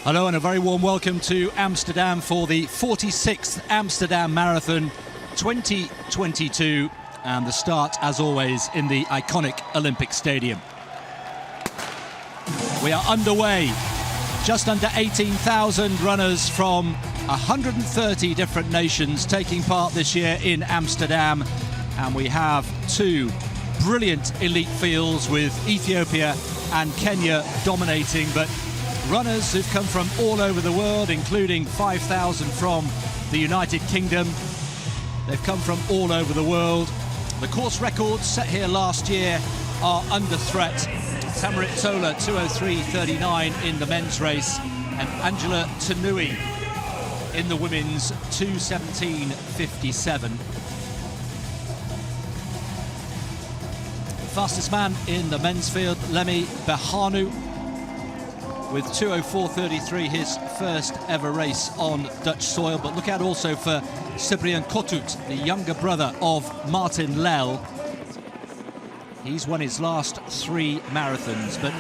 Hello and a very warm welcome to Amsterdam for the 46th Amsterdam Marathon 2022, and the start, as always, in the iconic Olympic Stadium. We are underway. Just under 18,000 runners from 130 different nations taking part this year in Amsterdam, and we have two brilliant elite fields with Ethiopia and Kenya dominating, but runners who've come from all over the world, including 5,000 from the United Kingdom. They've come from all over the world. The course records set here last year are under threat. Tamirit Tola 2:03.39 in the men's race, and Angela Tanui in the women's 2:17.57. Fastest man in the men's field, Lemmy Berhanu, with 2:04.33, his first ever race on Dutch soil. But look out also for Cyprien Kotut, the younger brother of Martin Lel. He's won his last 3 marathons, but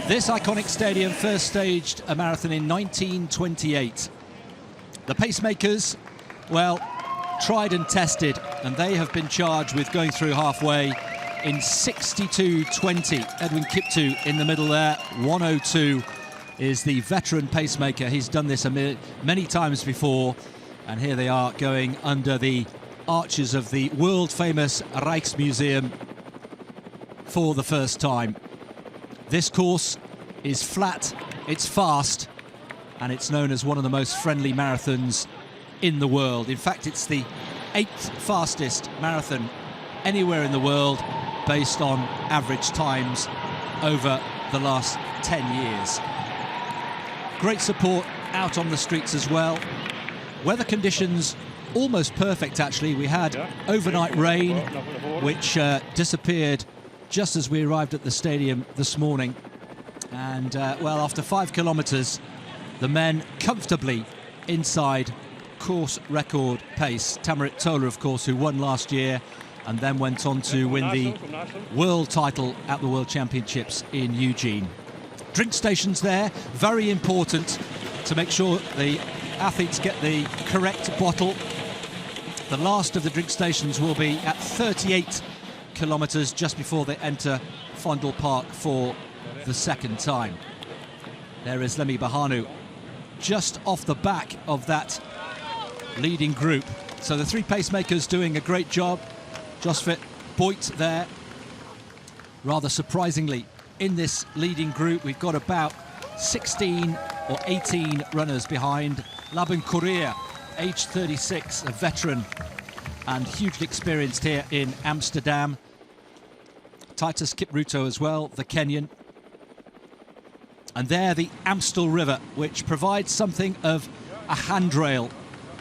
this iconic stadium first staged a marathon in 1928. The pacemakers, well, tried and tested, and they have been charged with going through halfway in 62.20. Edwin Kiptu in the middle there. 1:02 is the veteran pacemaker. He's done this many times before, and here they are going under the arches of the world-famous Rijksmuseum for the first time. This course is flat, it's fast, and it's known as one of the most friendly marathons in the world. In fact, it's the 8th fastest marathon anywhere in the world, based on average times over the last 10 years. Great support out on the streets as well. Weather conditions almost perfect, actually. We had overnight rain, which disappeared just as we arrived at the stadium this morning. And, well, after 5 kilometres, the men comfortably inside course record pace. Tamirit Tola, of course, who won last year, and then went on to win the world title at the World Championships in Eugene. Drink stations there, very important to make sure the athletes get the correct bottle. The last of the drink stations will be at 38 kilometres just before they enter Vondel Park for the second time. There is Lemmy Berhanu just off the back of that leading group. So the 3 pacemakers doing a great job. Josfit Boit there, rather surprisingly, in this leading group. We've got about 16 or 18 runners behind. Laban Korea, age 36, a veteran and hugely experienced here in Amsterdam. Titus Kipruto as well, the Kenyan. And there the Amstel River, which provides something of a handrail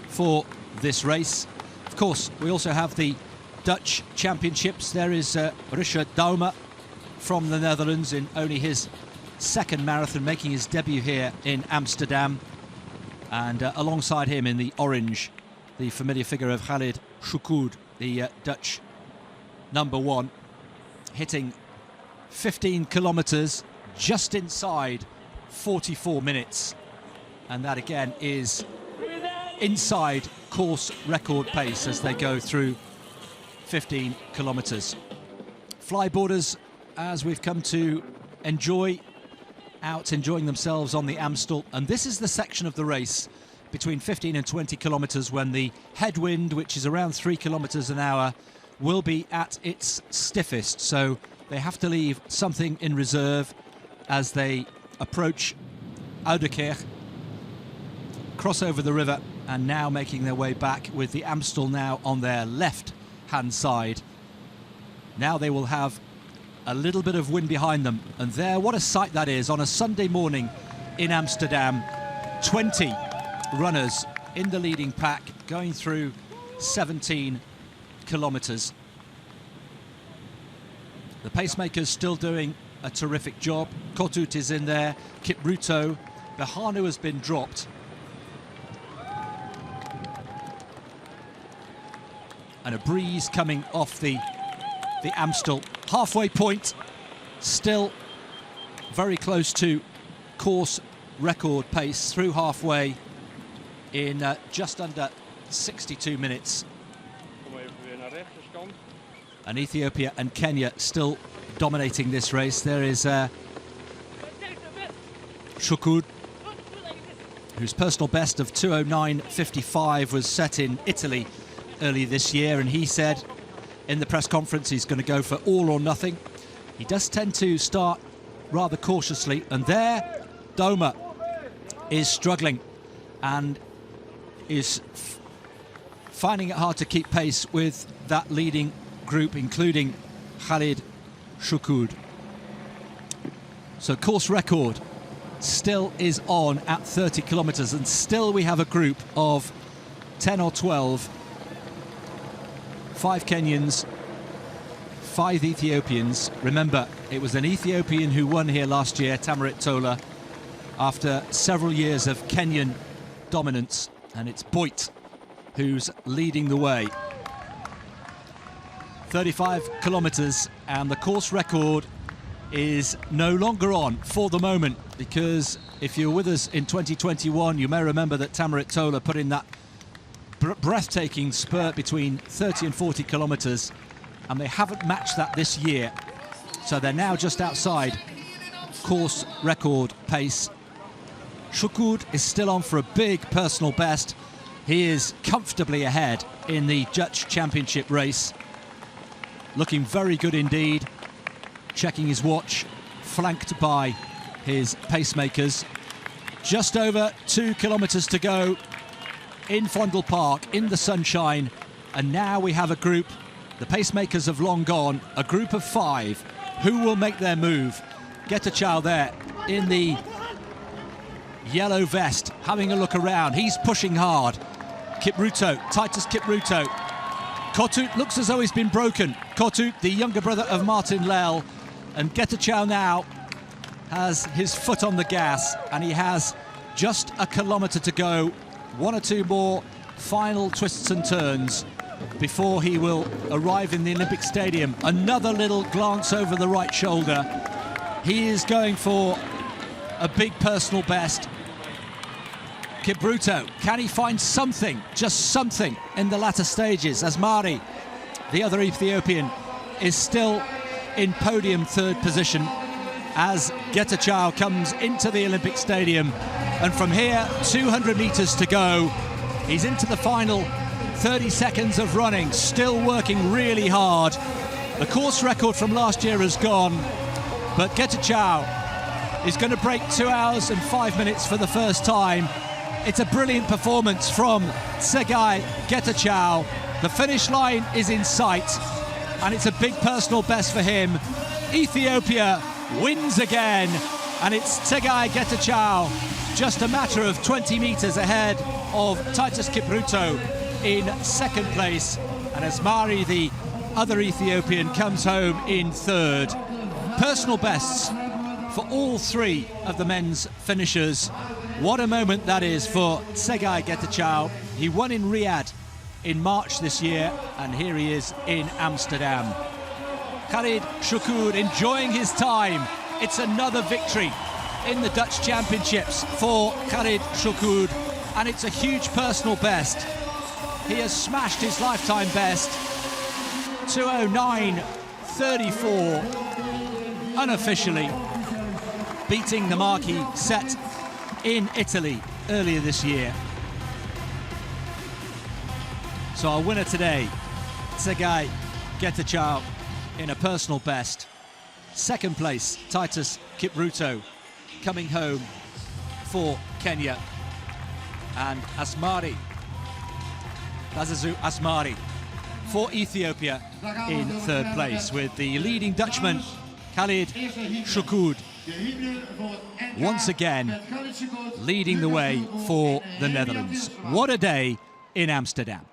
for this race. Of course, we also have the Dutch Championships. There is Richard Dauma from the Netherlands in only his second marathon, making his debut here in Amsterdam. And alongside him in the orange, the familiar figure of Khalid Choukoud, the Dutch #1, hitting 15 kilometres just inside 44 minutes. And that again is inside course record pace as they go through 15 kilometres. Flyboarders, as we've come to enjoy, out enjoying themselves on the Amstel. And this is the section of the race between 15 and 20 kilometres when the headwind, which is around 3 kilometres an hour, will be at its stiffest. So they have to leave something in reserve as they approach Oudekerk, cross over the river, and now making their way back with the Amstel now on their left-hand side. Now they will have a little bit of wind behind them, and there, what a sight that is on a Sunday morning in Amsterdam. 20 runners in the leading pack going through 17 kilometres. The pacemakers still doing a terrific job. Kotut is in there, Kipruto. Berhanu has been dropped. And a breeze coming off the Amstel. Halfway point, still very close to course record pace through halfway in just under 62 minutes. And Ethiopia and Kenya still dominating this race. There is Shukud, whose personal best of 2:09.55 was set in Italy early this year, and he said in the press conference he's going to go for all or nothing. He does tend to start rather cautiously, and there Doma is struggling and is finding it hard to keep pace with that leading group, including Khalid Shukud. So course record still is on at 30 kilometers, and still we have a group of 10 or 12, 5 Kenyans, 5 Ethiopians. Remember, it was an Ethiopian who won here last year, Tamarit Tola, after several years of Kenyan dominance, and it's Boit who's leading the way. 35 kilometers, and the course record is no longer on for the moment, because if you're with us in 2021, you may remember that Tamarit Tola put in that breathtaking spurt between 30 and 40 kilometers, and they haven't matched that this year. So they're now just outside course record pace. Shukud is still on for a big personal best. He is comfortably ahead in the Dutch Championship race. Looking very good indeed. Checking his watch, flanked by his pacemakers. Just over 2 kilometers to go in Fondle Park, in the sunshine. And now we have a group, the pacemakers have long gone, a group of 5 who will make their move. Getachew there in the yellow vest, having a look around. He's pushing hard. Kipruto, Titus Kipruto. Kotut looks as though he's been broken. Kotut, the younger brother of Martin Lel. And Getachew now has his foot on the gas, and he has just a kilometre to go. 1 or 2 more final twists and turns before he will arrive in the Olympic Stadium. Another little glance over the right shoulder. He is going for a big personal best. Kipruto, can he find something, just something, in the latter stages? Asmari, the other Ethiopian, is still in podium 3rd position as Getachew comes into the Olympic Stadium. And from here, 200 metres to go. He's into the final 30 seconds of running, still working really hard. The course record from last year has gone, but Getachew is going to break 2 hours and 5 minutes for the first time. It's a brilliant performance from Tsegaye Getachew. The finish line is in sight, and it's a big personal best for him. Ethiopia wins again, and it's Tsegaye Getachew, just a matter of 20 metres ahead of Titus Kipruto in 2nd place, and Asmari, the other Ethiopian, comes home in 3rd. Personal bests for all 3 of the men's finishers. What a moment that is for Tsegaye Getachew. He won in Riyadh in March this year, and here he is in Amsterdam. Khalid Shukud enjoying his time. It's another victory in the Dutch Championships for Khalid Shukud, and it's a huge personal best. He has smashed his lifetime best, 2:09.34, unofficially beating the mark he set in Italy earlier this year. So our winner today, Tsegaye Getachew in a personal best. 2nd place, Titus Kipruto coming home for Kenya. And Asmari, Lazazu Asmari for Ethiopia in 3rd place, with the leading Dutchman, Khalid Shukud, once again leading the way for the Netherlands. What a day in Amsterdam.